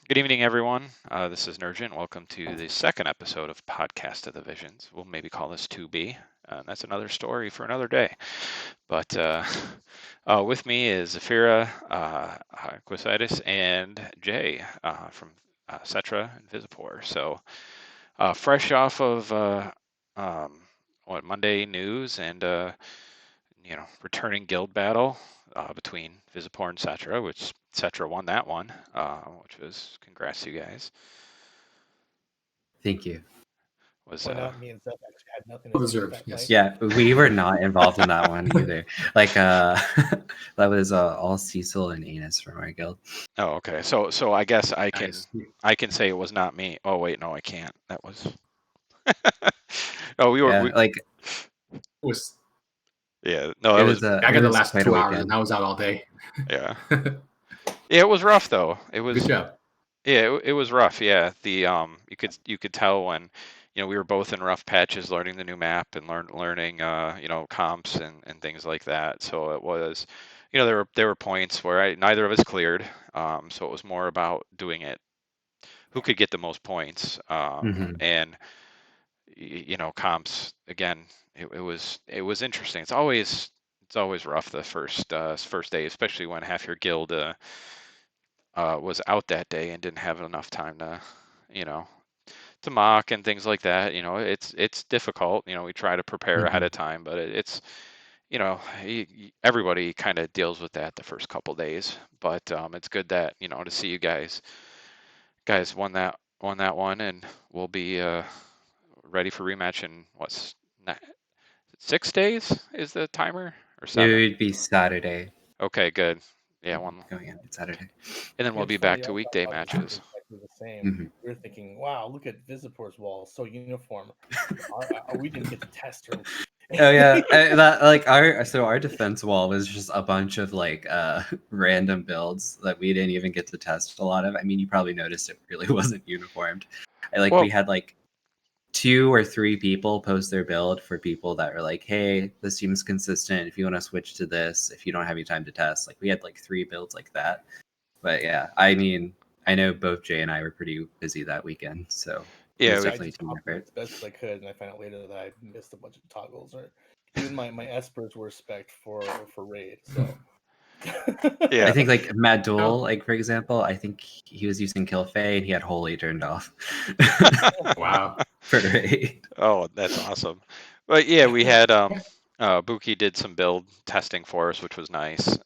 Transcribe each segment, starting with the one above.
Good evening, everyone. This is Nurgent. Welcome to the second episode of Podcast of the Visions. We'll maybe call this 2B. That's another story for another day. But with me is Zefira, Quisitis, and Jay from Cetra and Visipoor. So fresh off of Monday news and returning guild battle between Visipoor and Cetra, which Cetra won that one, which was congrats to you guys. Thank you. Was Point out me and Zeph actually had nothing to do with Deserved, that yes. fight. Yeah, we were not involved in that one either. That was all Cecil and Enos from our guild. Oh, okay. So I guess I Nice. can say it was not me. Oh wait, no, I can't. That was. Oh, we were. Yeah, we, Was yeah. No, it that was. was. I it got the was last quite 2 a hours, weekend. and I was out all day. Yeah. Yeah, it was rough though. It was. Good job. Yeah, it was rough. Yeah, the you could tell when we were both in rough patches learning the new map and learning comps and things like that. So it was, there were points where neither of us cleared. So it was more about doing it, who could get the most points. And comps again. It was interesting. It's always rough the first day, especially when half your guild was out that day and didn't have enough time to to mock and things like that. It's difficult. We try to prepare ahead of time, but it's everybody kind of deals with that the first couple days. But it's good that to see you guys won that one, and we'll be ready for rematch in 6 days is the timer or It 7? would be Saturday. Okay, good. Yeah, one. Going in Saturday. And then we'll It's be funny, back to I weekday thought this was matches. exactly the same. We were thinking, wow, look at Visipoor's wall, so uniform. We didn't get to test her. Oh yeah, our defense wall was just a bunch of random builds that we didn't even get to test a lot of. I mean, you probably noticed it really wasn't uniformed. We had 2 or 3 people post their build for people that were like, hey, this seems consistent. If you want to switch to this, if you don't have any time to test, we had 3 builds like that. But yeah, I mean, I know both Jay and I were pretty busy that weekend, so yeah, it was we definitely team effort. As best as I could, and I found out later that I missed a bunch of toggles, or even my espers were spec'd for raid. So yeah, I think Mad Duel, for example, I think he was using Kill Fae and he had Holy turned off. Wow. For raid. Oh, that's awesome. But yeah, we had Buki did some build testing for us, which was nice.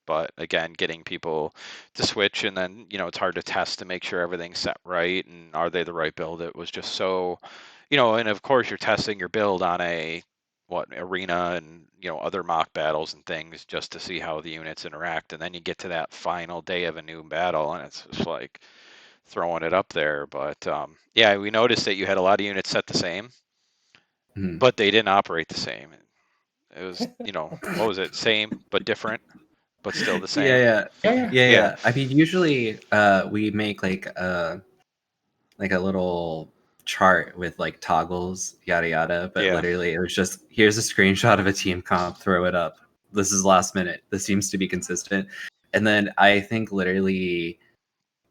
But again, getting people to switch, and then it's hard to test to make sure everything's set right and are they the right build. It was just so, and of course you're testing your build on a arena and other mock battles and things just to see how the units interact, and then you get to that final day of a new battle and it's just like throwing it up there. But yeah, we noticed that you had a lot of units set the same, but they didn't operate the same. It was, what was it? Same but different, but still the same. Yeah. I mean, usually we make a little chart with toggles, yada yada. But literally, it was just, here's a screenshot of a team comp, throw it up. This is last minute. This seems to be consistent. And then I think literally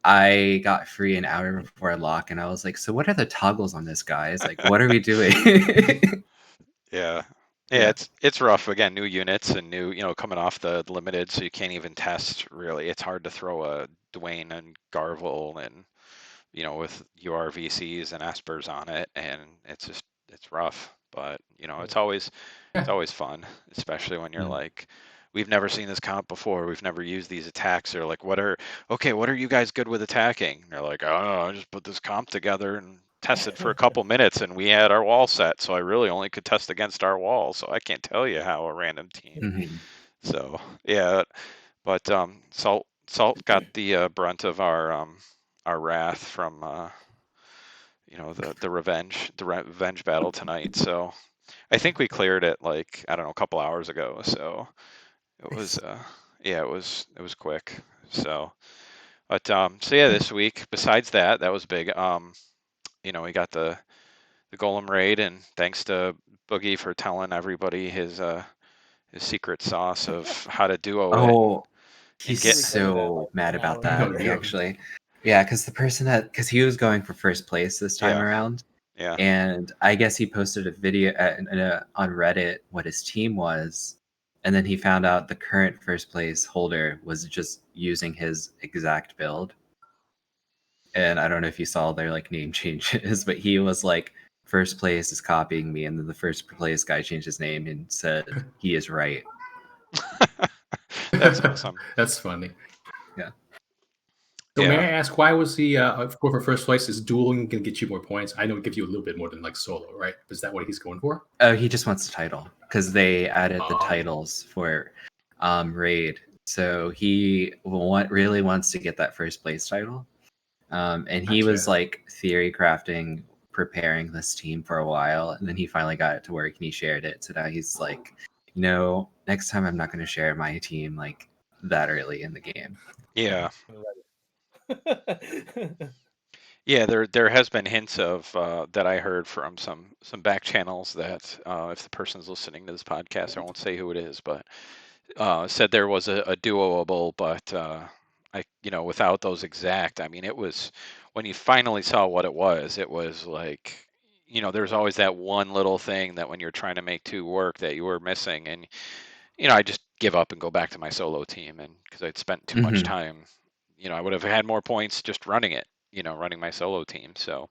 I got free an hour before lock, and I was like, so what are the toggles on this, guys? What are we doing? Yeah, it's rough. Again, new units and new, coming off the limited, so you can't even test really. It's hard to throw a Dwayne and Garvel and with URVCs and Espers on it, and it's rough. But it's always fun, especially when you're like, we've never seen this comp before. We've never used these attacks. They're like, what are you guys good with attacking? And they're like, oh, I just put this comp together and tested for a couple minutes, and we had our wall set, so I really only could test against our wall. So I can't tell you how a random team. So yeah, but Salt got the brunt of our wrath from the revenge battle tonight. So I think we cleared it I don't know, a couple hours ago. So it was it was quick. So but so yeah, this week besides that was big. We got the Golem Raid, and thanks to Boogie for telling everybody his secret sauce of how to duo it. He's so mad about that, actually. Yeah, because because he was going for first place this time around, Yeah. and I guess he posted a video on Reddit what his team was, and then he found out the current first place holder was just using his exact build. And I don't know if you saw their like name changes, but he was like, first place is copying me, and then the first place guy changed his name and said he is right. That's awesome. That's funny. Yeah. So Yeah. may I ask, why was he going for first place? Is dueling going to get you more points? I know it gives you a little bit more than like solo, right? Is that what he's going for? Oh, he just wants the title because they added the Oh. titles for Raid. So he really wants to get that first place title. And he was Gotcha. like theory crafting, preparing this team for a while, and then he finally got it to work and he shared it. So now he's like, next time I'm not going to share my team like that early in the game. Yeah. Yeah, there has been hints of that I heard from some back channels that if the person's listening to this podcast, I won't say who it is, but said there was a doable, but without those exact, I mean, it was when you finally saw what it was like, there's always that one little thing that when you're trying to make two work that you were missing, and I just give up and go back to my solo team, and because I'd spent too much time, I would have had more points just running it. Running my solo team. So,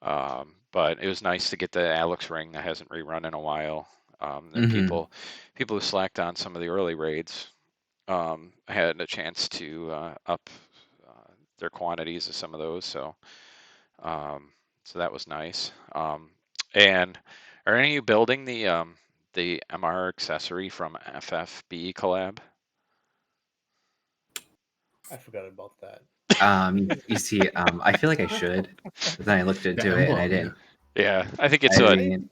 but it was nice to get the Alex ring that hasn't rerun in a while. And people who slacked on some of the early raids had a chance to up their quantities of some of those. So, so that was nice. And are any of you building the MR accessory from FFB collab? I forgot about that. You see, I feel like I should, but then I looked into it and I didn't. Yeah, I think it's I a. mean,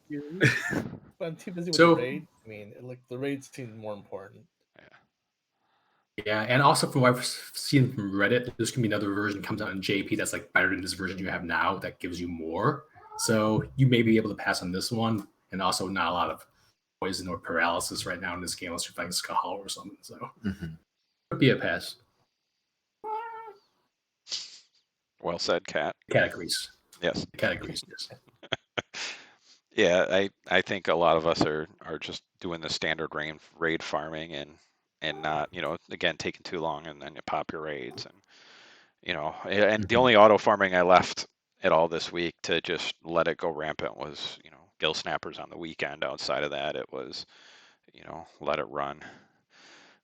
But I'm too busy with So- the raid. I mean, the raid seems more important. Yeah, and also from what I've seen from Reddit, there's gonna be another version comes out in JP that's like better than this version you have now that gives you more. So you may be able to pass on this one, and also not a lot of poison or paralysis right now in this game unless you're playing Skull or something. So could be a pass. Well said, Kat. Categories. Yes. Categories. Yes. Yeah, I think a lot of us are just doing the standard raid farming and not, again, taking too long, and then you pop your raids, and the only auto farming I left at all this week to just let it go rampant was, gill snappers on the weekend. Outside of that, it was, let it run.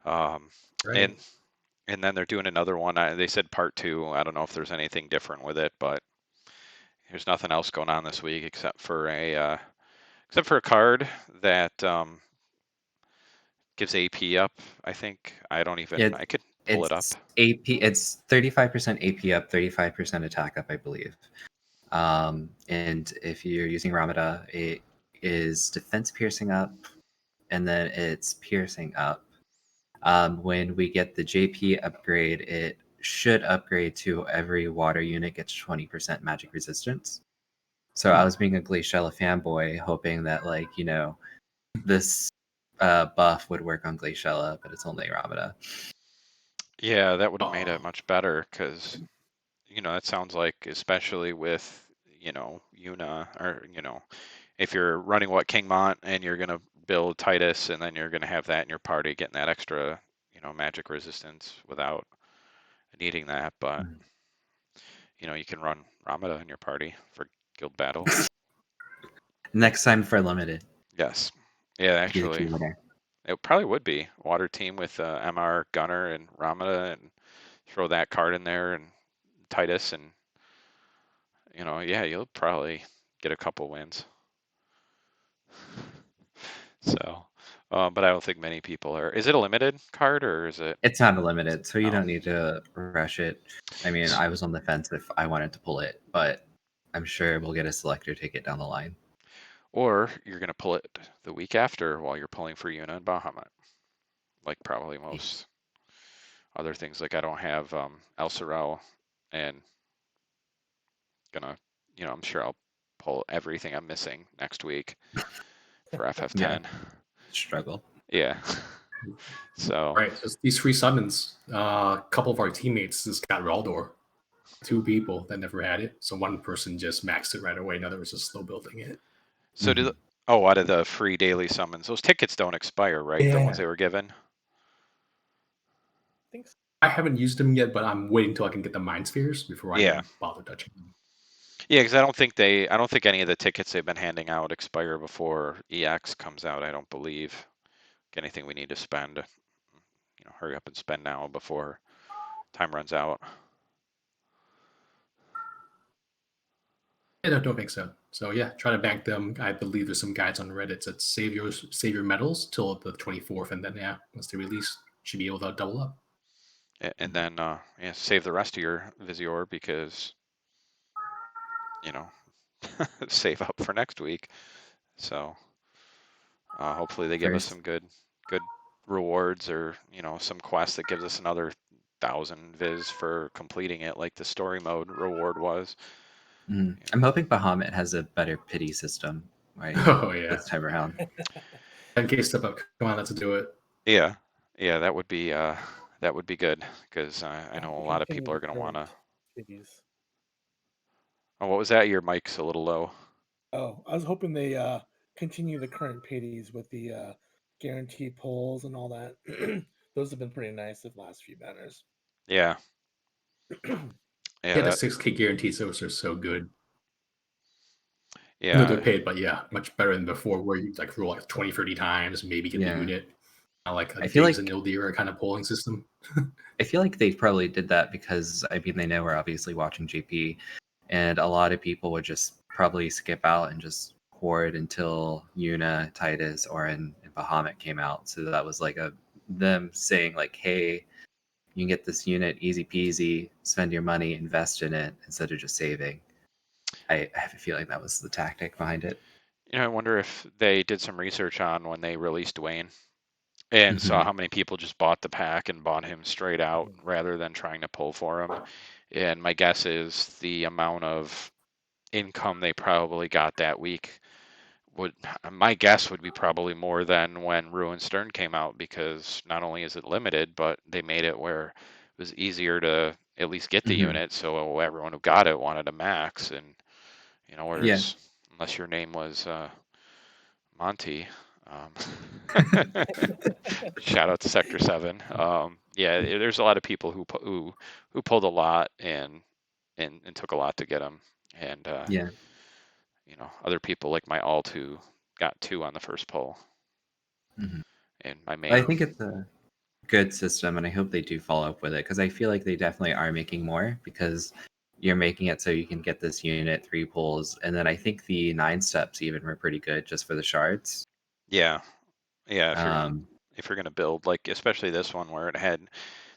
Right. And then they're doing another one. They said part 2. I don't know if there's anything different with it, but there's nothing else going on this week except for a card that gives AP up. I think I don't even. I could pull it up. AP. It's 35% AP up, 35% attack up, I believe. And if you're using Ramada, it is defense piercing up, and then it's piercing up. When we get the JP upgrade, it should upgrade to every water unit gets 20% magic resistance. So I was being a Glaciella fanboy, hoping that this buff would work on Glaciella, but it's only Ramada. Yeah, that would have made it much better because, that sounds like, especially with, Yuna, or, if you're running Kingmont and you're going to build Titus, and then you're going to have that in your party, getting that extra, magic resistance without needing that. But, you can run Ramada in your party for guild battle. Next time for limited. Yes. Yeah, actually. It probably would be water team with MR Gunner and Ramada, and throw that card in there and Titus, and you'll probably get a couple wins. So, but I don't think many people are. Is it a limited card or is it? It's not a limited, so you don't need to rush it. I mean, I was on the fence if I wanted to pull it, but I'm sure we'll get a selector ticket down the line. Or you're going to pull it the week after while you're pulling for Yuna and Bahamut. Like probably most other things. Like I don't have El Sorel, and I'm sure I'll pull everything I'm missing next week for FF10. Yeah. Struggle. Yeah. So. Right. So these free summons, a couple of our teammates just got Raldor. 2 people that never had it. So one person just maxed it right away. Another was just slow building it. So out of the free daily summons, those tickets don't expire, right? The ones they were given. I think so. I haven't used them yet, but I'm waiting till I can get the Mind Spheres before I even bother touching them. Yeah, because I don't think any of the tickets they've been handing out expire before EX comes out. I don't believe. Anything we need to spend, hurry up and spend now before time runs out. I don't think so. So yeah, try to bank them. I believe there's some guides on Reddit that save your medals till the 24th, and then once they release, should be able to double up. And then save the rest of your Visipoor because save up for next week. So hopefully they give us some good rewards, or some quest that gives us another 1,000 Viz for completing it, like the story mode reward was. I'm hoping Bahamut has a better pity system, right? Oh yeah, this time around. 10K step up. Come on, let's do it. Yeah, that would be good, because I know a lot of people are going to want to. Oh, what was that? Your mic's a little low. Oh, I was hoping they continue the current pities with the guarantee polls and all that. Those have been pretty nice the last few banners. Yeah. Yeah, the 6K guarantees those are so good. Yeah. They're paid, but yeah, much better than before, where you like roll like 20, 30 times, maybe get a unit. Not like I feel like an Ildira kind of polling system. I feel like they probably did that because they know we're obviously watching JP, and a lot of people would just probably skip out and just hoard until Untitled or in Bahamut came out. So that was like them saying like, hey, you can get this unit easy peasy, spend your money, invest in it instead of just saving. I have a feeling that was the tactic behind it. I wonder if they did some research on when they released Dwayne and saw how many people just bought the pack and bought him straight out rather than trying to pull for him. And my guess is the amount of income they probably got that week would be probably more than when Ruin Stern came out, because not only is it limited, but they made it where it was easier to at least get the unit, so everyone who got it wanted a max. And whereas unless your name was Monty, shout out to Sector 7. There's a lot of people who pulled a lot and took a lot to get them, and other people like my alt who got 2 on the first pull. And my main. I think it's a good system, and I hope they do follow up with it, because I feel like they definitely are making more, because you're making it so you can get this unit 3 pulls, and then I think the 9 steps even were pretty good just for the shards. Yeah. If you're gonna build, like especially this one where it had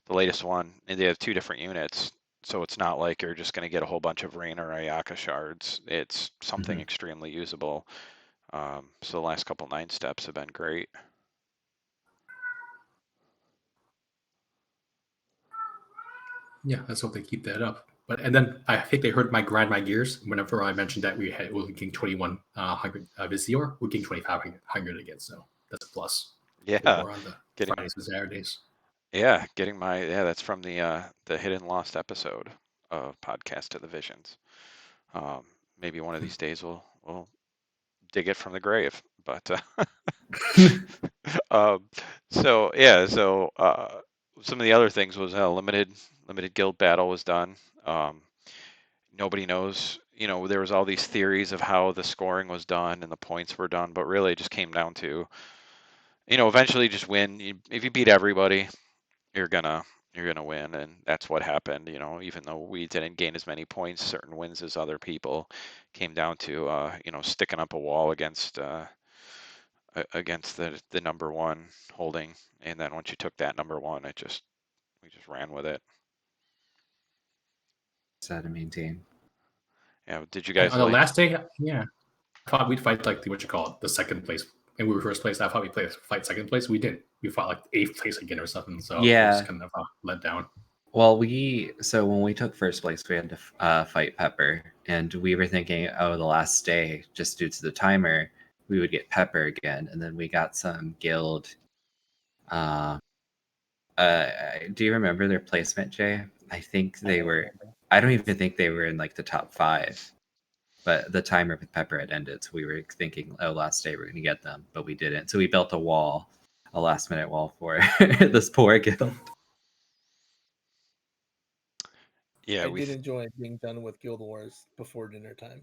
the latest one, and they have 2 different units, so it's not like you're just gonna get a whole bunch of Rain or Ayaka shards. It's something extremely usable. So the last couple 9 steps have been great. Yeah, let's hope they keep that up. And then I think they heard my grind my gears whenever I mentioned that we were getting 2,100 Visipoor, we're getting 2,500 again. So that's a plus. Yeah, on the Fridays and Saturdays. Yeah, that's from the Hidden Lost episode of Podcast to the Visions. Maybe one of these days we'll dig it from the grave. But some of the other things was limited guild battle was done. Nobody knows, there was all these theories of how the scoring was done and the points were done, but really it just came down to, eventually just win. If you beat everybody, you're gonna win, and that's what happened. Even though we didn't gain as many points, certain wins as other people, came down to sticking up a wall against the number 1 holding, and then once you took that number 1, we just ran with it. Sad to maintain. Yeah, did you guys on the last day? Yeah, I thought we'd fight like the second place, and we were first place. I thought we'd fight second place. We didn't. We fought like 8th place again or something. So yeah, it was kind of let down. Well, when we took first place, we had to fight Pepper, and we were thinking, the last day, just due to the timer, we would get Pepper again, and then we got some guild. Do you remember their placement, Jay? I think they were I don't even think they were in like the top 5. But the timer with Pepper had ended, so we were thinking, oh, last day we're going to get them, but we didn't. So we built a wall, a last-minute wall for this poor guild. Yeah, I did enjoy being done with Guild Wars before dinner time.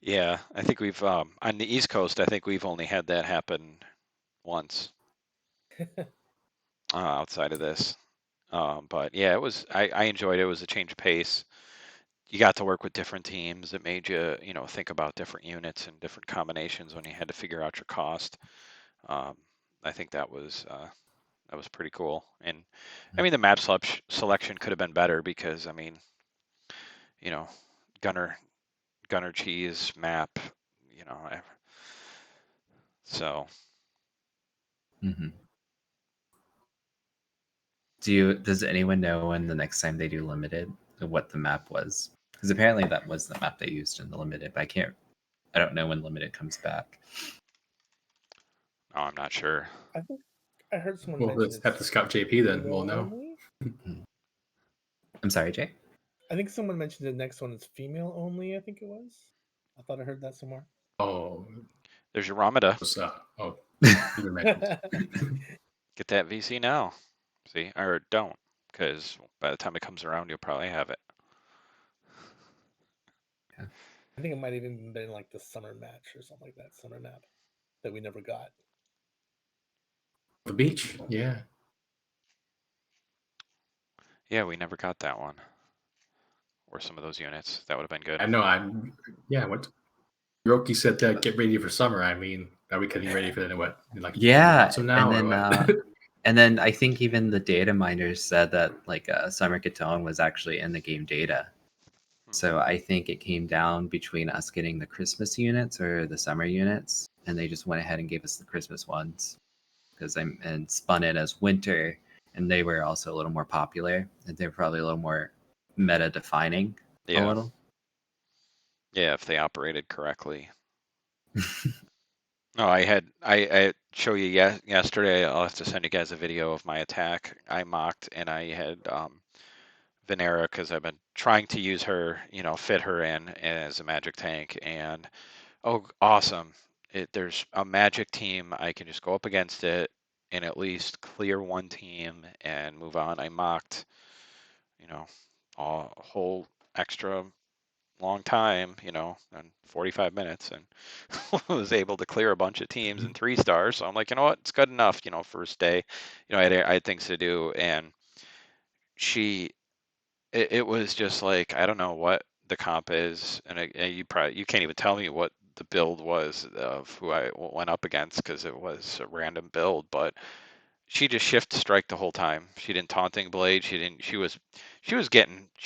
Yeah, I think we've on the East Coast. I think we've only had that happen once outside of this. But yeah, it was. I enjoyed it. It was a change of pace. You got to work with different teams. It made you, think about different units and different combinations when you had to figure out your cost. I think that was pretty cool. And I mean, the map selection could have been better because I mean, you know, Gunner Cheese map, you know, so. Mm-hmm. Does anyone know when the next time they do limited what the map was? Because apparently that was the map they used in the limited, but I don't know when limited comes back. Oh, I'm not sure. I think I heard someone Well, mention let's have to scout JP then. We'll know. only. I'm sorry, Jay? I think someone mentioned the next one is female only. I think it was. I thought I heard that somewhere. Oh, There's your Ramada. You mentioned. Get that VC now. See, or don't, because by the time it comes around, you'll probably have it. I think it might even been like the summer match or something like that, summer map that we never got. The beach, yeah. Yeah, we never got that one. Or some of those units. That would have been good. I know. What Roki said that get ready for summer. I mean, are we getting ready for that? What? Like Yeah, so now, and then and then I think even the data miners said that like Summer Catone was actually in the game data. So I think it came down between us getting the Christmas units or the summer units, and they just went ahead and gave us the Christmas ones because and spun it as winter, and they were also a little more popular, and they were probably a little more meta defining a little. Yeah, if they operated correctly. No, I show you yesterday. I'll have to send you guys a video of my attack. I mocked and I had Venera because I've been trying to use her, fit her in as a magic tank. And oh, awesome! There's a magic team. I can just go up against it and at least clear one team and move on. I mocked, a whole extra long time, and 45 minutes, and was able to clear a bunch of teams in 3 stars. So I'm like, you know what, it's good enough, first day, I had things to do, and it was just like, I don't know what the comp is, and you can't even tell me what the build was of who I went up against because it was a random build, but she just shift strike the whole time. She didn't taunting blade. She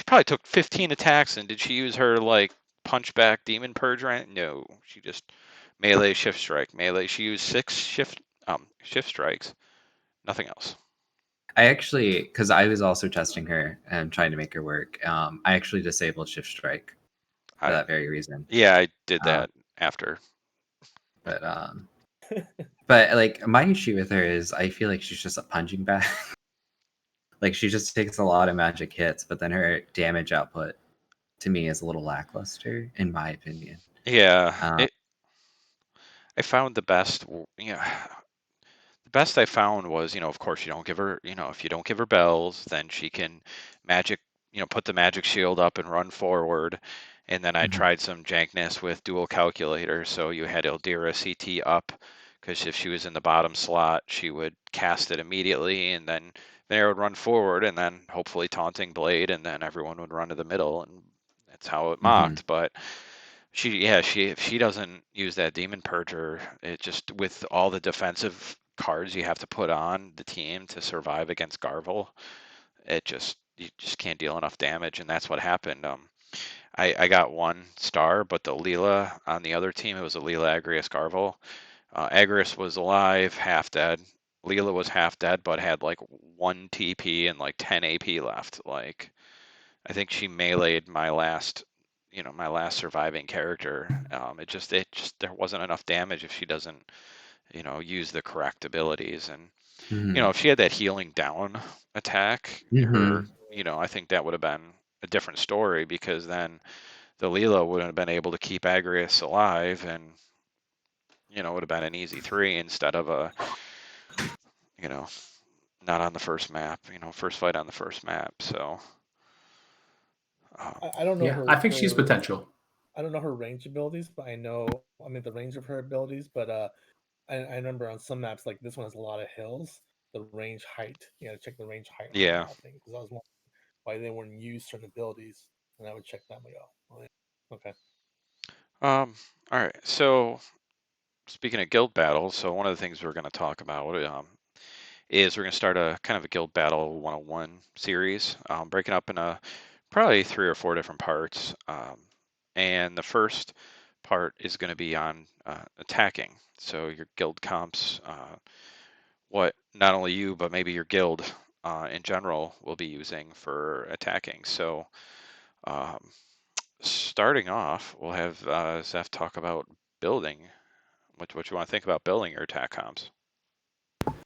probably took 15 attacks, and did she use her like punch back demon purge right? No, she just melee shift strike. Melee, she used 6 shift strikes. Nothing else. I actually, because I was also testing her and trying to make her work, I actually disabled shift strike for that very reason. Yeah, I did that after. But but like my issue with her is I feel like she's just a punching bag. Like she just takes a lot of magic hits, but then her damage output to me is a little lackluster, in my opinion. Yeah, I found the best. The best I found was, of course, you don't give her, if you don't give her bells, then she can magic, put the magic shield up and run forward. And then I tried some jankness with dual calculator. So you had Ildira CT up, because if she was in the bottom slot, she would cast it immediately, and then Venera would run forward, and then hopefully taunting blade, and then everyone would run to the middle, and that's how it mocked. But if she doesn't use that demon purger, it just, with all the defensive cards you have to put on the team to survive against Garvel, you just can't deal enough damage, and that's what happened. I got 1 star, but the Leela on the other team, it was a Leela Agrius Garvel. Agrius was alive, half dead. Leela was half dead, but had like 1 TP and like 10 AP left. Like, I think she meleeed my last surviving character. It just there wasn't enough damage if she doesn't, use the correct abilities. And if she had that healing down attack, I think that would have been a different story, because then the Leela wouldn't have been able to keep Agrius alive, and it would have been an easy 3 instead of a not on the first map, first fight on the first map. So I don't know her. I think she's potential. I don't know her range abilities, but I mean the range of her abilities. But I remember on some maps like this one has a lot of hills. The range height, check the range height on a lot of things, because I was wondering why they wouldn't use certain abilities, and I would check them and go, oh, yeah. Okay. All right. So speaking of guild battles, so one of the things we're going to talk about is we're going to start a kind of a guild battle 101 series, breaking up in probably 3 or 4 different parts. And the first part is going to be on attacking. So your guild comps, what not only you, but maybe your guild in general will be using for attacking. So starting off, we'll have Zeph talk about building. What you want to think about building your attack comps.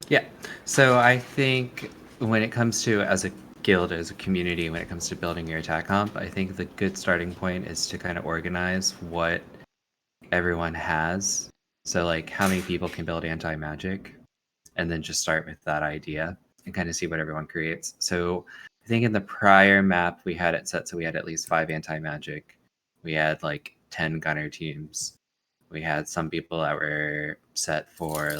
Yeah. So I think when it comes to, as a guild, as a community, when it comes to building your attack comp, I think the good starting point is to kind of organize what everyone has. So like how many people can build anti-magic, and then just start with that idea and kind of see what everyone creates. So I think in the prior map we had it set so we had at least 5 anti-magic. We had like 10 gunner teams. We had some people that were set for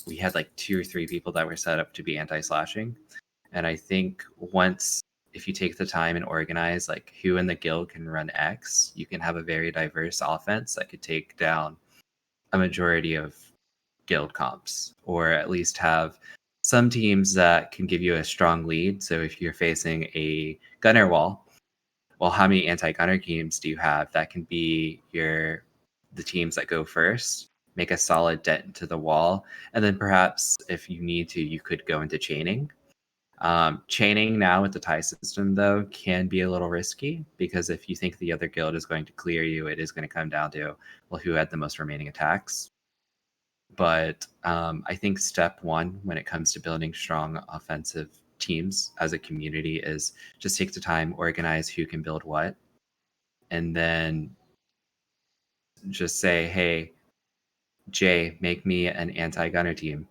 we had like 2 or 3 people that were set up to be anti-slashing. And I think if you take the time and organize like who in the guild can run X, you can have a very diverse offense that could take down a majority of guild comps, or at least have some teams that can give you a strong lead. So if you're facing a gunner wall, well, how many anti-gunner teams do you have that can be the teams that go first, make a solid dent into the wall, and then perhaps if you need to, you could go into chaining. Chaining now with the tie system, though, can be a little risky, because if you think the other guild is going to clear you, it is going to come down to, well, who had the most remaining attacks. But I think step 1 when it comes to building strong offensive teams as a community is just take the time, organize who can build what, and then just say, hey, Jay, make me an anti-gunner team.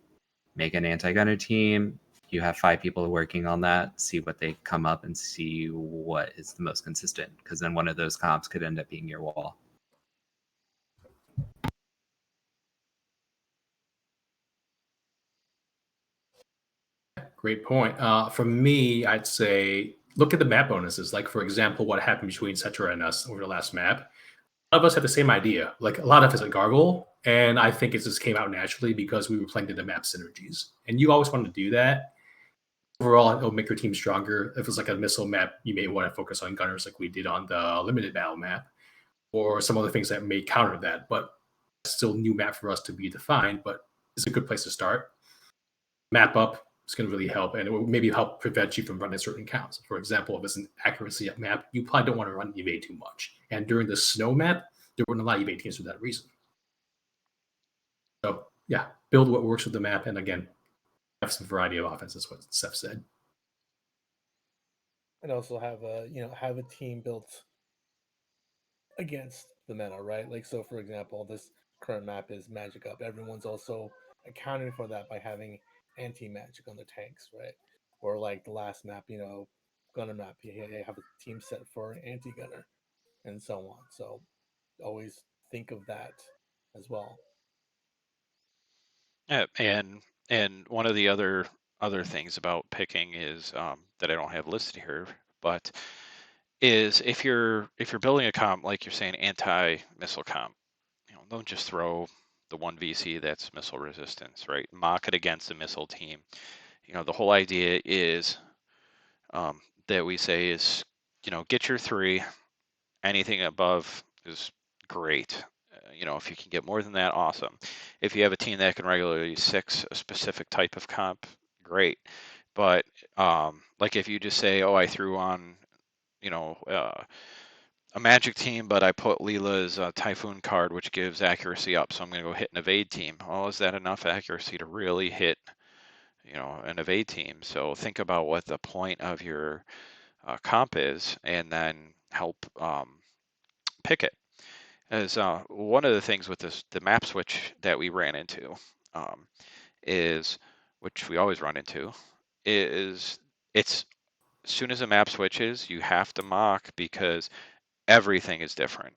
Make an anti-gunner team. You have 5 people working on that. See what they come up and see what is the most consistent, because then one of those comps could end up being your wall. Great point. For me, I'd say look at the map bonuses. Like, for example, what happened between Cetra and us over the last map. A lot of us had the same idea. Like, a lot of us at Gargle, and I think it just came out naturally because we were playing to the map synergies. And you always want to do that. Overall, it'll make your team stronger. If it's like a missile map, you may want to focus on gunners like we did on the limited battle map, or some other things that may counter that. But it's still a new map for us to be defined, but it's a good place to start. Map up. It's going to really help, and it will maybe help prevent you from running certain counts. For example, if it's an accuracy map, you probably don't want to run evade too much. And during the snow map, there weren't a lot of evade teams for that reason. So yeah, build what works with the map, and again, have some variety of offenses. What Seth said. And also have a team built against the meta, right? Like, so for example, this current map is magic up. Everyone's also accounting for that by having anti-magic on the tanks, right? Or like the last map, gunner map, you have a team set for anti-gunner, and so on. So always think of that as well. Yeah, and one of the other things about picking is that I don't have listed here, but is if you're building a comp, like you're saying, anti-missile comp, don't just throw the one VC that's missile resistance, right? Mock it against a missile team. The whole idea is that we say is, get your 3. Anything above is great. If you can get more than that, awesome. If you have a team that can regularly 6 a specific type of comp, great. But like if you just say, oh, I threw on, a magic team, but I put Leela's Typhoon card, which gives accuracy up, so I'm going to go hit an evade team. Well, is that enough accuracy to really hit, an evade team. So think about what the point of your comp is, and then help pick it. As one of the things with the map switch that we ran into is, which we always run into, is it's as soon as a map switches, you have to mock because everything is different.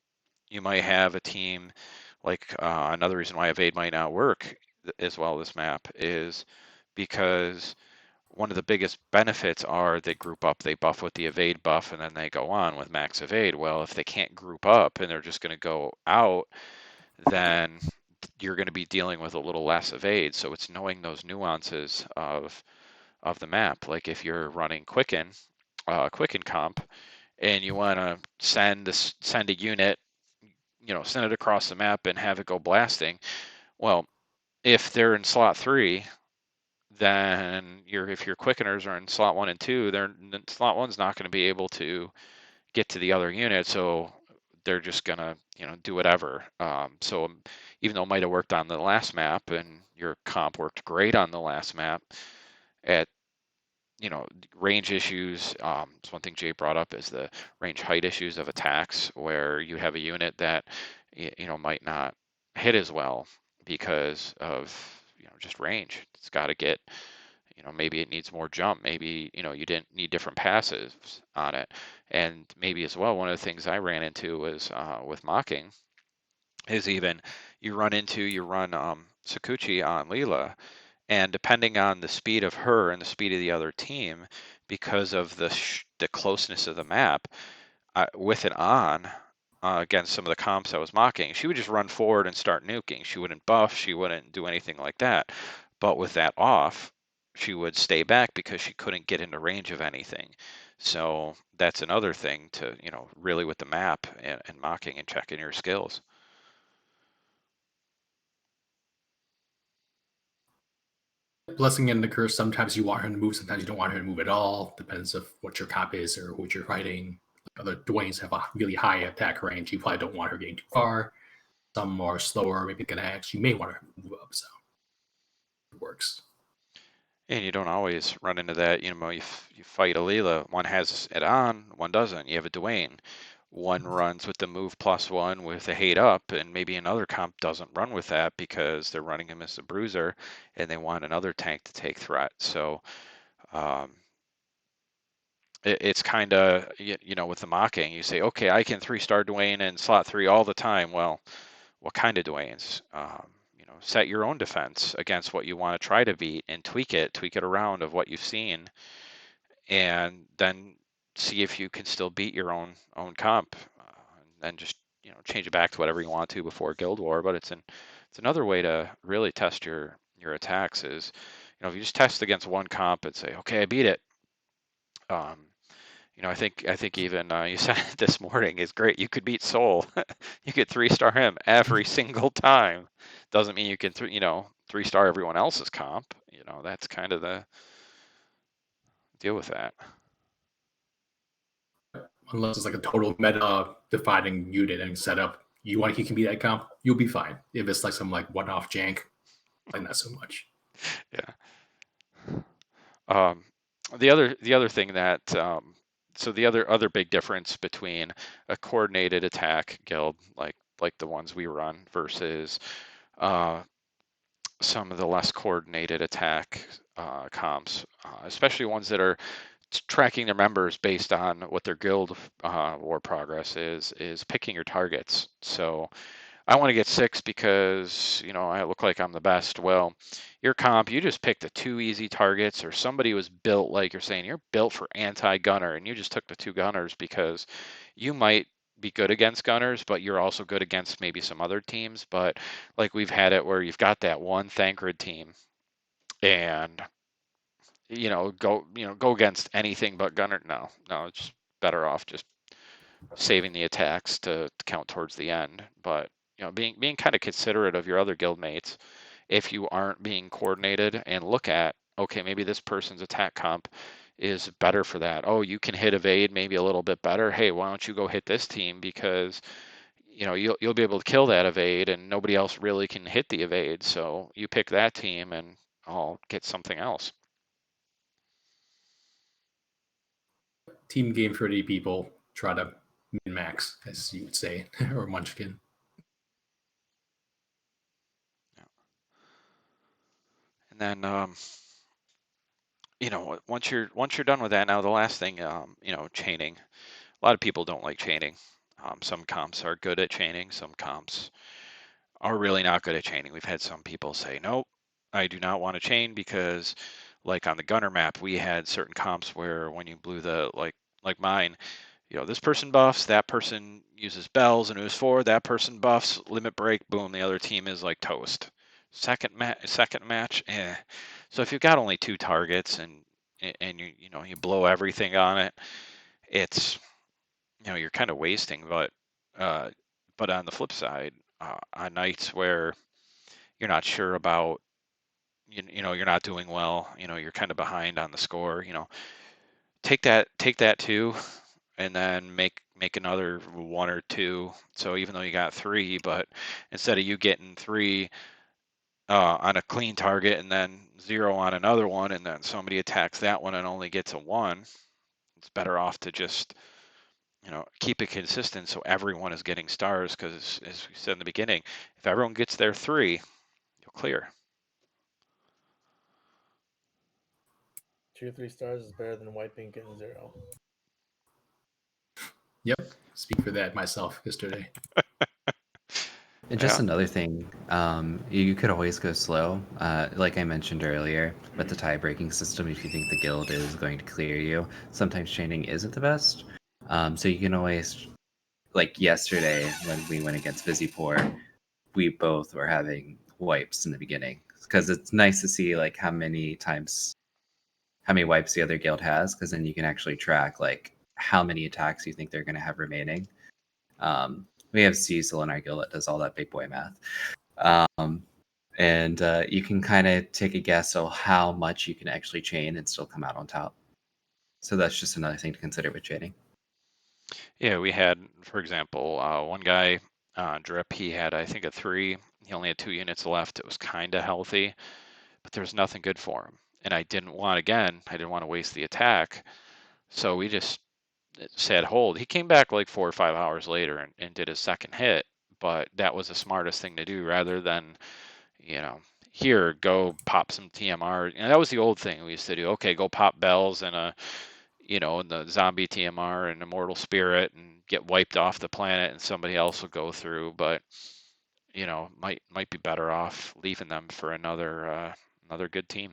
You might have a team like another reason why evade might not work as well this map is because one of the biggest benefits are they group up, they buff with the evade buff, and then they go on with max evade. Well, if they can't group up and they're just going to go out, then you're going to be dealing with a little less evade. So it's knowing those nuances of the map. Like if you're running Quicken comp, and you want to send a unit, send it across the map and have it go blasting. Well, if they're in slot 3, then if your quickeners are in slot 1 and 2, slot 1's not going to be able to get to the other unit, so they're just gonna do whatever. So even though it might have worked on the last map and your comp worked great on the last map, at range issues, it's one thing Jay brought up is the range height issues of attacks, where you have a unit that might not hit as well because of just range. It's got to get, maybe it needs more jump, maybe you didn't need different passes on it. And maybe as well, one of the things I ran into was with mocking is even you run Sakuchi on Leela, and depending on the speed of her and the speed of the other team, because of the closeness of the map, with it on against some of the comps I was mocking, she would just run forward and start nuking. She wouldn't buff, she wouldn't do anything like that. But with that off, she would stay back because she couldn't get into range of anything. So that's another thing to, really with the map and mocking and checking your skills. Blessing and the curse. Sometimes you want her to move, sometimes you don't want her to move at all. Depends of what your comp is or what you're fighting. Other Dwaynes have a really high attack range. You probably don't want her getting too far. Some are slower, maybe connects. You may want her to move up, so it works. And you don't always run into that. You fight Alila, one has it on, one doesn't. You have a Dwayne. One runs with the move +1 with the hate up, and maybe another comp doesn't run with that because they're running him as a bruiser and they want another tank to take threat. So it's kind of, with the mocking, you say, okay, I can 3-star Dwayne in slot 3 all the time. Well, what kind of Dwaynes? Set your own defense against what you want to try to beat and tweak it around of what you've seen, and then see if you can still beat your own comp, and just change it back to whatever you want to before Guild War. But it's another way to really test your attacks is, if you just test against one comp and say, okay, I beat it. I think even you said it this morning is great. You could beat Soul. You could 3-star him every single time. Doesn't mean you can 3-star everyone else's comp. That's kind of the deal with that. Unless it's like a total meta defining unit and setup, he can be that comp, you'll be fine. If it's like some like one-off jank, like not so much. Yeah. The other thing that so the other big difference between a coordinated attack guild like the ones we run versus some of the less coordinated attack comps, especially ones that are tracking their members based on what their guild war progress is picking your targets. So I want to get 6 because I look like I'm the best. Well, your comp, you just picked the 2 easy targets, or somebody was built, like you're saying, you're built for anti-gunner, and you just took the 2 gunners because you might be good against gunners, but you're also good against maybe some other teams. But like we've had it where you've got that one Thancred team, and go against anything but gunner. No, it's better off just saving the attacks to count towards the end. But being kind of considerate of your other guild mates if you aren't being coordinated, and look at, okay, maybe this person's attack comp is better for that. Oh, you can hit evade maybe a little bit better. Hey, why don't you go hit this team because you'll be able to kill that evade and nobody else really can hit the evade. So you pick that team and I'll get something else. team game for 80 people. Try to min max, as you would say, or Munchkin. And then once you're done with that, now the last thing, chaining. A lot of people don't like chaining. Some comps are good at chaining. Some comps are really not good at chaining. We've had some people say, nope, I do not want to chain because, like on the gunner map, we had certain comps where when you blew the like mine, this person buffs, that person uses bells, and it was 4. That person buffs, limit break, boom, the other team is like toast. Second match, eh. So if you've got only 2 targets and you blow everything on it, it's you're kind of wasting. But on the flip side, on nights where you're not sure about, you're not doing well, you're kind of behind on the score, take that 2 and then make another 1 or 2. So even though you got 3, but instead of you getting 3 on a clean target and then 0 on another one, and then somebody attacks that one and only gets a 1, it's better off to just keep it consistent so everyone is getting stars, because as we said in the beginning, if everyone gets their 3, you'll clear. 2 or 3 stars is better than wiping getting 0. Yep, speak for that myself yesterday. And just another thing, you could always go slow, like I mentioned earlier, with the tie-breaking system. If you think the guild is going to clear you, sometimes chaining isn't the best. So you can always, like yesterday when we went against Visipoor, we both were having wipes in the beginning, because it's nice to see like how many wipes the other guild has, because then you can actually track like how many attacks you think they're going to have remaining. We have Cecil in our guild that does all that big boy math. And you can kind of take a guess of how much you can actually chain and still come out on top. So that's just another thing to consider with chaining. Yeah, we had, for example, one guy, Drip, he had, I think, a 3. He only had 2 units left. It was kind of healthy, but there was nothing good for him. And I didn't want to waste the attack. So we just said hold. He came back like 4 or 5 hours later and did his second hit, but that was the smartest thing to do, rather than, here, go pop some TMR. And that was the old thing we used to do. Okay, go pop bells and and the zombie TMR and Immortal Spirit and get wiped off the planet, and somebody else will go through. But might be better off leaving them for another good team.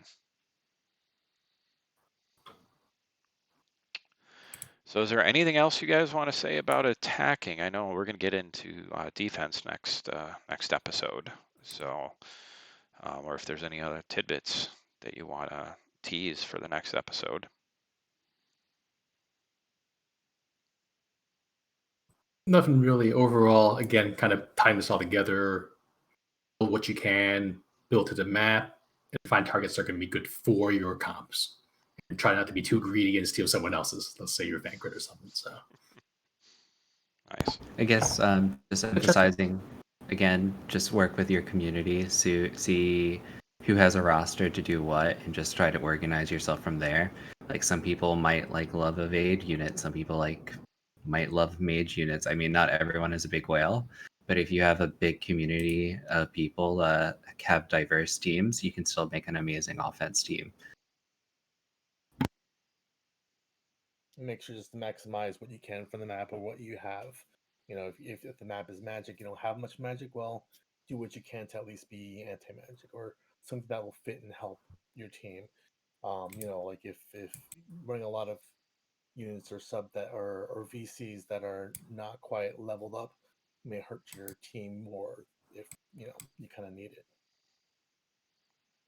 So is there anything else you guys want to say about attacking? I know we're going to get into defense next episode. So, or if there's any other tidbits that you want to tease for the next episode. Nothing really overall. Again, kind of tying this all together. Build what you can, build to the map, and find targets that are going to be good for your comps. And try not to be too greedy and steal someone else's. Let's say your Vanguard or something. So Nice. I guess just emphasizing, again, just work with your community, see who has a roster to do what, and just try to organize yourself from there. Like some people might love evade units, some people might love mage units. I mean, not everyone is a big whale, but if you have a big community of people that have diverse teams, you can still make an amazing offense team. Make sure just to maximize what you can from the map or what you have. If the map is magic, you don't have much magic, well, do what you can to at least be anti-magic or something that will fit and help your team. Like if running a lot of units or or VCs that are not quite leveled up may hurt your team more if you kind of need it.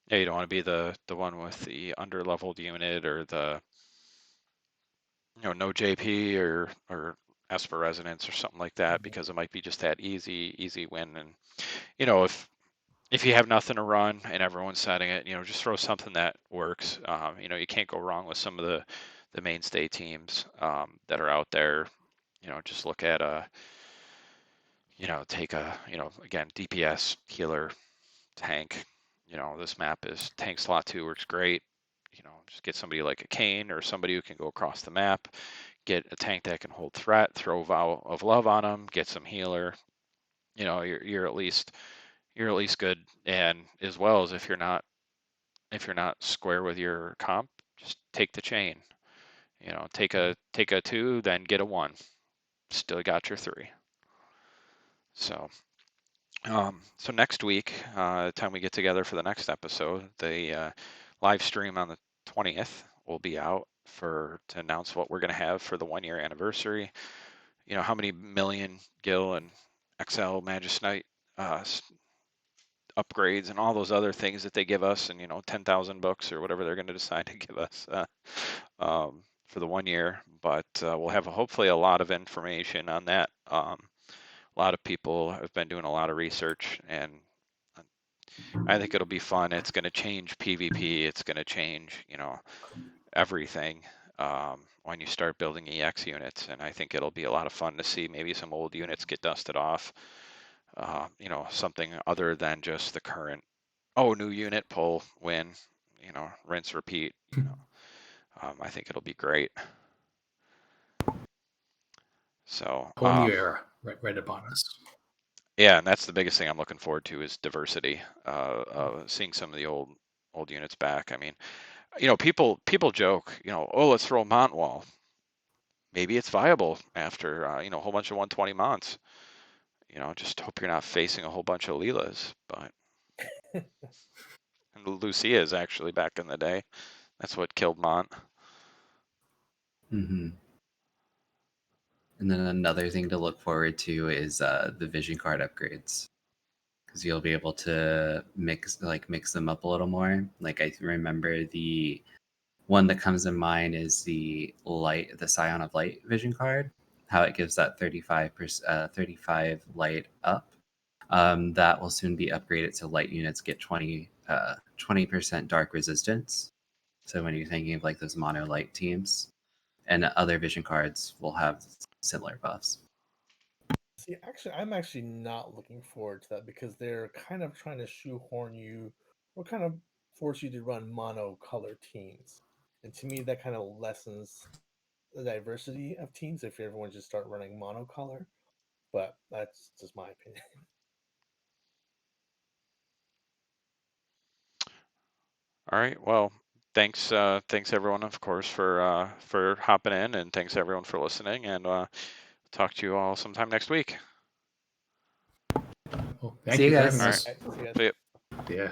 Yeah, you don't want to be the one with the under-leveled unit, or the no JP or Esper Resonance or something like that, because it might be just that easy win. And if you have nothing to run and everyone's setting it, just throw something that works. You can't go wrong with some of the mainstay teams that are out there. Just look at take again, DPS, healer, tank. This map is tank slot 2 works great. Just get somebody like a Kane or somebody who can go across the map, get a tank that can hold threat, throw Vow of Love on them, get some healer. You're at least good. And as well as if you're not square with your comp, just take the chain. Take a 2, then get a 1. Still got your 3. So next week, the time we get together for the next episode, the live stream on the 20th will be out to announce what we're going to have for the 1-year anniversary. How many million Gil and XL Magus Knight upgrades and all those other things that they give us, and 10,000 books or whatever they're going to decide to give us for the 1 year. But we'll have hopefully a lot of information on that. A lot of people have been doing a lot of research, and I think it'll be fun. It's going to change PvP. It's going to change, everything when you start building EX units. And I think it'll be a lot of fun to see maybe some old units get dusted off. Something other than just the current, new unit, pull, win, rinse, repeat. I think it'll be great. So whole new era right upon us. Yeah, and that's the biggest thing I'm looking forward to is diversity. Seeing some of the old units back. I mean, people joke, oh, let's throw a Mont Wall. Maybe it's viable after a whole bunch of 120 Monts. Just hope you're not facing a whole bunch of Leelas. But and Lucia's actually back in the day. That's what killed Mont. Mm-hmm. And then another thing to look forward to is the vision card upgrades, because you'll be able to mix them up a little more. Like I remember the one that comes in mind is the Scion of Light vision card, how it gives that 35 light up. That will soon be upgraded to light units get 20% dark resistance. So when you're thinking of like those mono light teams, and other vision cards will have similar buffs. See, actually, I'm actually not looking forward to that because they're kind of trying to shoehorn you or kind of force you to run mono color teams. And to me, that kind of lessens the diversity of teams if everyone just start running monocolor. But that's just my opinion. All right. Well, thanks everyone, of course, for hopping in, and thanks everyone for listening. And talk to you all sometime next week. Well, thank See you you for guys. having us. All right, see you guys. See ya. Yeah.